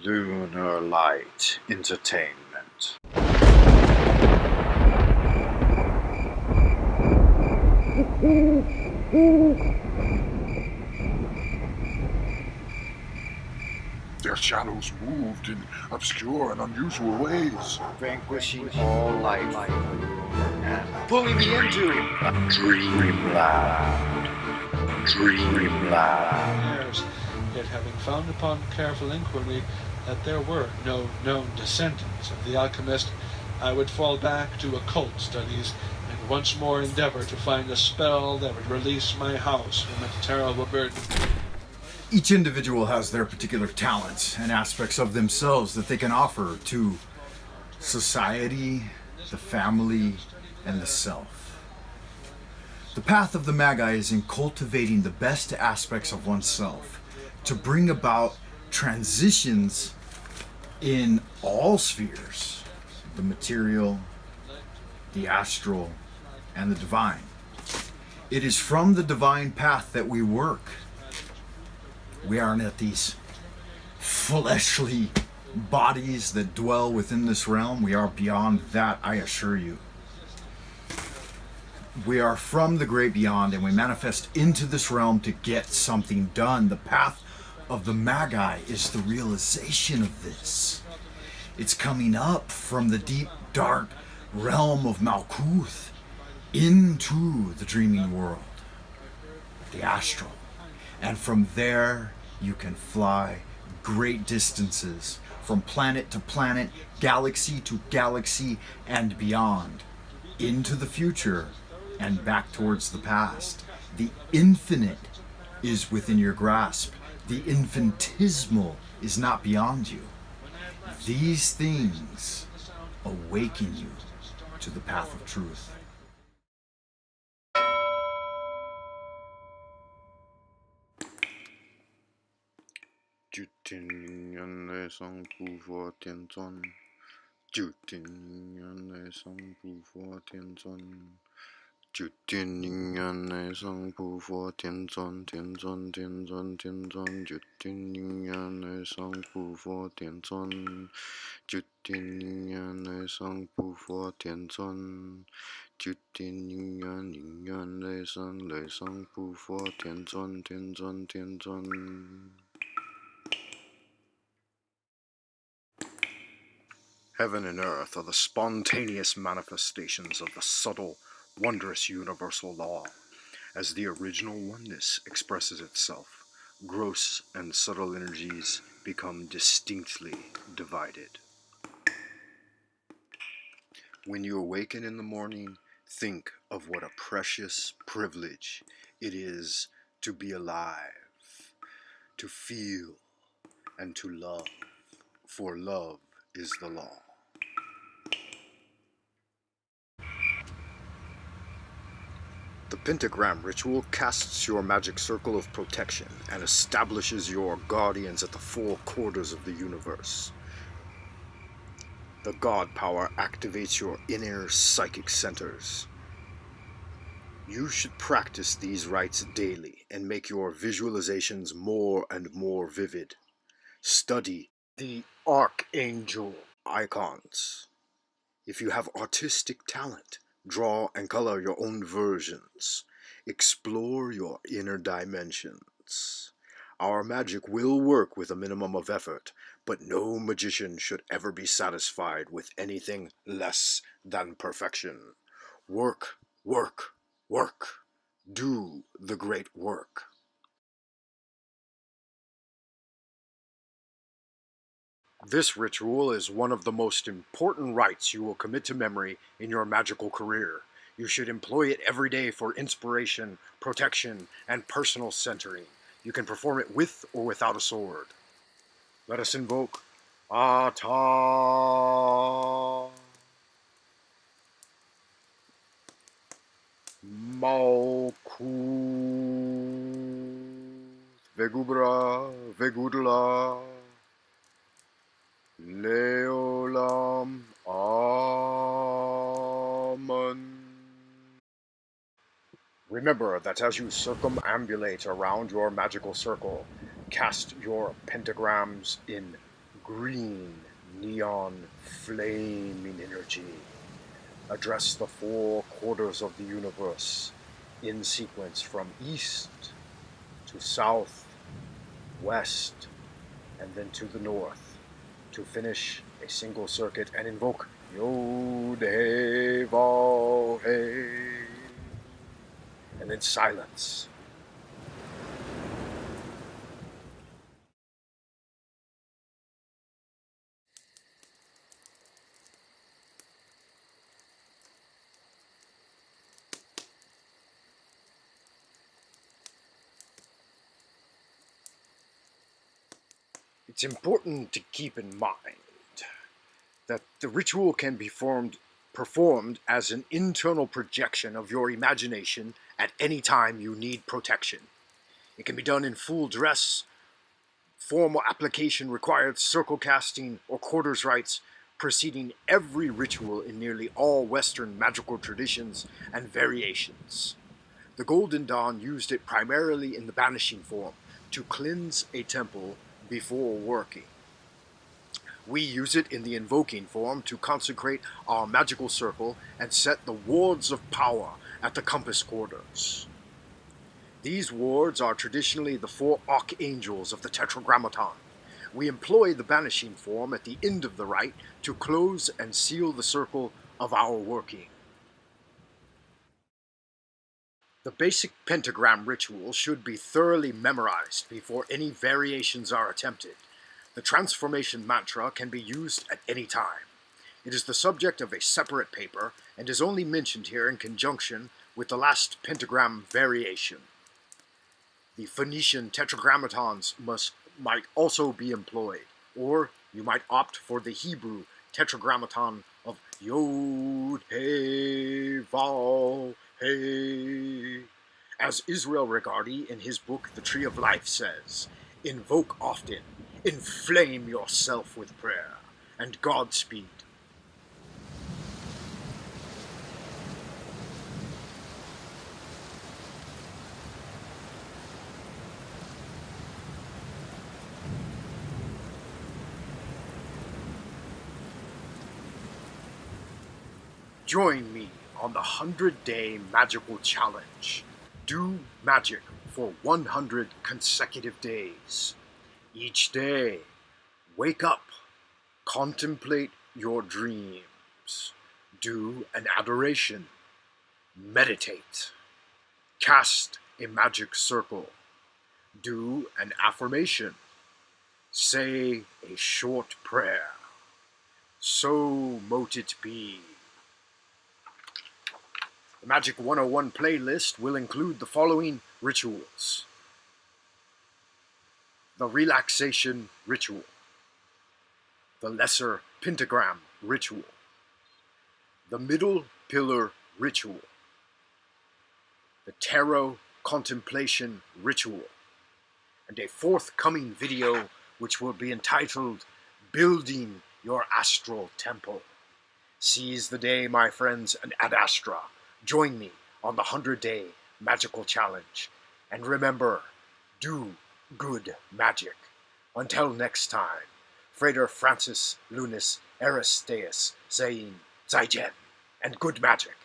Lunar Light Entertainment. Their shadows moved in obscure and unusual ways, Vanquishing all life and pulling me into Dreamland. Years, yet having found upon careful inquiry that there were no known descendants of the alchemist, I would fall back to occult studies and once more endeavor to find a spell that would release my house from its terrible burden. Each individual has their particular talents and aspects of themselves that they can offer to society, the family, and the self. The path of the Magi is in cultivating the best aspects of oneself to bring about transitions in all spheres, the material, the astral, and the divine. It is from the divine path that we work. We aren't at these fleshly bodies that dwell within this realm. We are beyond that, I assure you. We are from the great beyond, and we manifest into this realm to get something done. The path of the Magi is the realization of this. It's coming up from the deep, dark realm of Malkuth into the dreaming world, the astral. And from there, you can fly great distances, from planet to planet, galaxy to galaxy, and beyond, into the future and back towards the past. The infinite is within your grasp. The infinitesimal is not beyond you. These things awaken you to the path of truth. Du tingene som pouvoir tienton. Du tingene som pouvoir tienton. Du tingene som pouvoir tienton. Du tingene som pouvoir tienton. Du tingene som pouvoir tienton. Du tingene som pouvoir tienton. Heaven and earth are the spontaneous manifestations of the subtle, wondrous universal law. As the original oneness expresses itself, gross and subtle energies become distinctly divided. When you awaken in the morning, think of what a precious privilege it is to be alive, to feel, and to love, for love is the law. The Pentagram ritual casts your magic circle of protection and establishes your guardians at the four quarters of the universe. The God power activates your inner psychic centers. You should practice these rites daily and make your visualizations more and more vivid. Study the Archangel icons. If you have artistic talent, draw and color your own versions. Explore your inner dimensions. Our magic will work with a minimum of effort, but no magician should ever be satisfied with anything less than perfection. Work, work, work. Do the great work. This ritual is one of the most important rites you will commit to memory in your magical career. You should employ it every day for inspiration, protection, and personal centering. You can perform it with or without a sword. Let us invoke Ata. Malkuth. Vegubra. Vegudla. Leolam. Amen. Remember that as you circumambulate around your magical circle, cast your pentagrams in green neon flaming energy. Address the four quarters of the universe in sequence from east to south, west, and then to the north to finish a single circuit and invoke Yod He Vav He, and then silence. It's important to keep in mind that the ritual can be performed as an internal projection of your imagination at any time you need protection. It can be done in full dress, formal application required circle casting, or quarters rites preceding every ritual in nearly all Western magical traditions and variations. The Golden Dawn used it primarily in the banishing form to cleanse a temple before working. We use it in the invoking form to consecrate our magical circle and set the wards of power at the compass quarters. These wards are traditionally the four archangels of the Tetragrammaton. We employ the banishing form at the end of the rite to close and seal the circle of our working. The basic pentagram ritual should be thoroughly memorized before any variations are attempted. The transformation mantra can be used at any time. It is the subject of a separate paper and is only mentioned here in conjunction with the last pentagram variation. The Phoenician tetragrammatons might also be employed, or you might opt for the Hebrew tetragrammaton of Yod He Vav He. As Israel Regardie in his book The Tree of Life says, invoke often, inflame yourself with prayer, and Godspeed. Join me on the 100-day magical challenge. Do magic for 100 consecutive days. Each day, wake up, contemplate your dreams, do an adoration, meditate, cast a magic circle, do an affirmation, say a short prayer. So mote it be. The Magic 101 playlist will include the following rituals. The Relaxation Ritual, the Lesser Pentagram Ritual, the Middle Pillar Ritual, the Tarot Contemplation Ritual, and a forthcoming video which will be entitled Building Your Astral Temple. Seize the day, my friends, and Ad Astra. Join me on the 100-day magical challenge. And remember, do good magic. Until next time, Frater Francis Lunis Aristeas saying Zaijian and good magic.